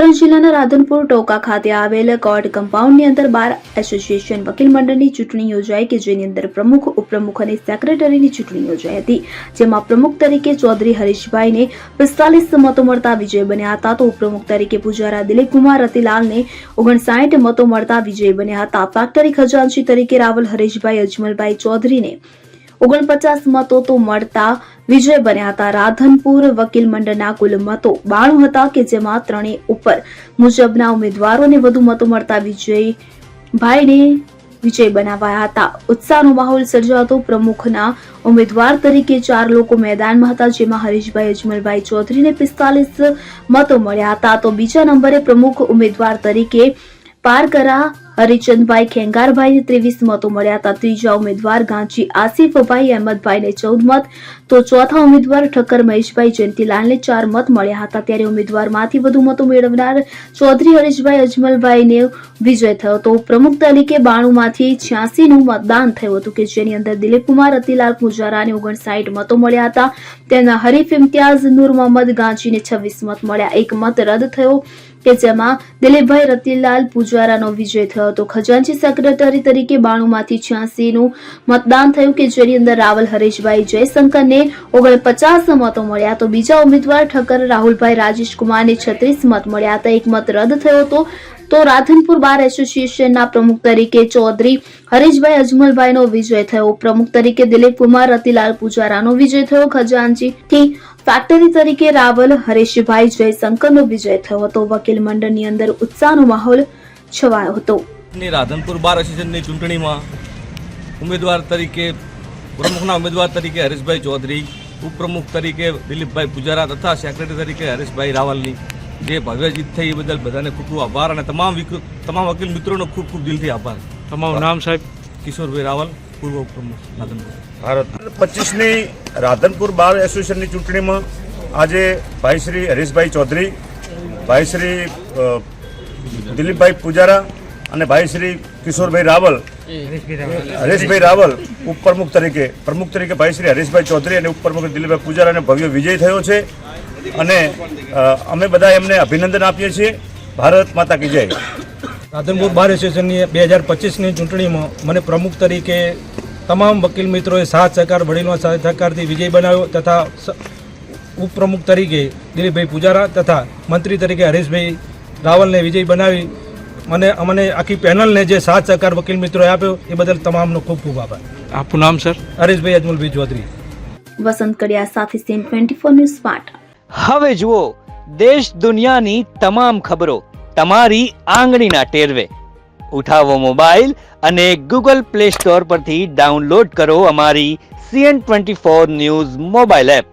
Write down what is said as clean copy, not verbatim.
પાટણ જિલ્લાના રાધનપુર ટોકા ખાતે આવેલ કોર્ટ કમ્પાઉન્ડની અંદર બાર એસોસિએશન વકીલ મંડળની ચૂંટણી યોજાઈ કે જેની અંદર પ્રમુખ, ઉપપ્રમુખ અને સેક્રેટરીની ચૂંટણી યોજાઈ હતી, જેમાં પ્રમુખ તરીકે ચૌધરી હરીશભાઈને 45 મતો મળતા વિજય બન્યા હતા, તો ઉપપ્રમુખ તરીકે પૂજારા દિલીપકુમાર રતિલાલને 59 મતો મળતા વિજય બન્યા હતા। ફેક્ટરી ખજાનચી તરીકે રાવલ હરીશભાઈ અજમલભાઈ ચૌધરીને 49 મતો તો મળતા વિજય બન્યા હતા। રાધનપુર વકીલ મંડળના કુલ મતો 92 હતા કે જેમાં ત્રણેય ઉપર મુજબના ઉમેદવારોને વધુ મતો મળતા વિજયભાઈને વિજય બનાવાયા હતા। ઉત્સાહનો માહોલ સર્જાતો। પ્રમુખના ઉમેદવાર તરીકે 4 લોકો મેદાનમાં હતા, જેમાં હરીશભાઈ અજમલભાઈ ચૌધરીને 45 મતો મળ્યા હતા, તો બીજા નંબરે પ્રમુખ ઉમેદવાર તરીકે પારકરા હરિચંદભાઈ ખેંગારભાઈને 23 મતો મળ્યા હતા। ત્રીજા ઉમેદવાર ગાંચી આસિફભાઈ અહેમદભાઈને 14 મત, તો ચોથા ઉમેદવાર ઠક્કર મહેશભાઈ જયંતિલાલને 4 મત મળ્યા હતા। ત્યારે ઉમેદવારમાંથી વધુ મતો મેળવનાર ચૌધરી હરીશભાઈ અજમલભાઈને વિજય થયો હતો। પ્રમુખ તરીકે 92 માંથી 86 નું મતદાન થયું હતું કે જેની અંદર દિલીપકુમાર રતિલાલ પૂજારાને 59 મતો મળ્યા હતા। તેના હરીફ ઇમ્તિયાઝ નૂર મોહમ્મદ ગાંચીને 26 મત મળ્યા। એક મત રદ થયો કે જેમાં દિલીપભાઈ રતિલાલ પૂજારાનો વિજય થયો હતો। ખજાનચી સેક્રેટરી તરીકે 92 માંથી 86 નું મતદાન થયું કે જેની અંદર રાવલ હરીશભાઈ જયશંકરને 49 મતો મળ્યા, તો બીજા ઉમેદવાર ઠક્કર રાહુલભાઈ રાજેશકુમારને 36 મત મળ્યા હતા। એક મત રદ થયો હતો। તો રાધનપુર બાર એસોસિએશનના પ્રમુખ તરીકે ચૌધરી હરીશભાઈ અજમલભાઈનો વિજય થયો। પ્રમુખ તરીકે દિલીપકુમાર રતિલાલ પૂજારાનો વિજય થયો। ખજાનચીથી ફેક્ટરી તરીકે રાવલ હરીશભાઈ જયશંકરનો વિજય થયો હતો। વકીલ મંડળની અંદર ઉત્સાહનો માહોલ છવાયો હતો। રાધનપુર બાર એસોસિએશનની ચૂંટણીમાં ઉમેદવાર તરીકે પ્રમુખના ઉમેદવાર તરીકે હરીશભાઈ ચૌધરી, ઉપપ્રમુખ તરીકે દિલીપભાઈ પૂજારા તથા સેક્રેટરી તરીકે હરીશભાઈ રાવલની જે ભવ્ય જીત થઈ એ બદલ બધાને ખૂબ ખૂબ આભાર અને તમામ વકીલ મિત્રોનો ખૂબ ખૂબ દિલથી આભાર। તમારું નામ સાહેબ? કિશોરભાઈ રાવલ, પૂર્વ ઉપપ્રમુખ રાધનપુર। ભારત 25ની રાધનપુર બાર એસોસિએશનની ચૂંટણીમાં આજે ભાઈ શ્રી હરીશભાઈ ચૌધરી, ભાઈ શ્રી દિલીપભાઈ પૂજારા અને ભાઈ શ્રી કિશોરભાઈ રાવલ, હરીશભાઈ રાવલ ઉપપ્રમુખ તરીકે, પ્રમુખ તરીકે ભાઈ શ્રી હરીશભાઈ ચૌધરી અને ઉપપ્રમુખ દિલીપભાઈ પૂજારાને ભવ્ય વિજય થયો છે અને અમે બધા એમને અભિનંદન આપીએ છીએ। ભારત માતા કી જય। રાધનપુર બાર એસોસિએશનની 2025ની ચૂંટણીમાં મને પ્રમુખ તરીકે તમામ વકીલ મિત્રોએ સાથ સહકાર, વડીલો સહકારથી વિજય બનાવ્યો તથા ઉપપ્રમુખ તરીકે દિલીપભાઈ પૂજારા તથા મંત્રી તરીકે હરીશભાઈ રાવલને વિજય બનાવી મને અમને આખી પેનલને જે સાથ સહકાર વકીલ મિત્રોએ આપ્યો એ બદલ તમામનો ખૂબ ખૂબ આભાર। આપનું નામ સર? હરીશભાઈ અજમલભાઈ ચૌધરી। વસંત કડિયા સાથે સીન 24 ન્યૂઝ પાટણ। હવે જુઓ દેશ દુનિયાની તમામ ખબરો તમારી આંગળીના ટેરવે। ઉઠાવો મોબાઈલ અને ગૂગલ પ્લે સ્ટોર પરથી ડાઉનલોડ કરો અમારી CN24 ન્યૂઝ મોબાઈલ એપ।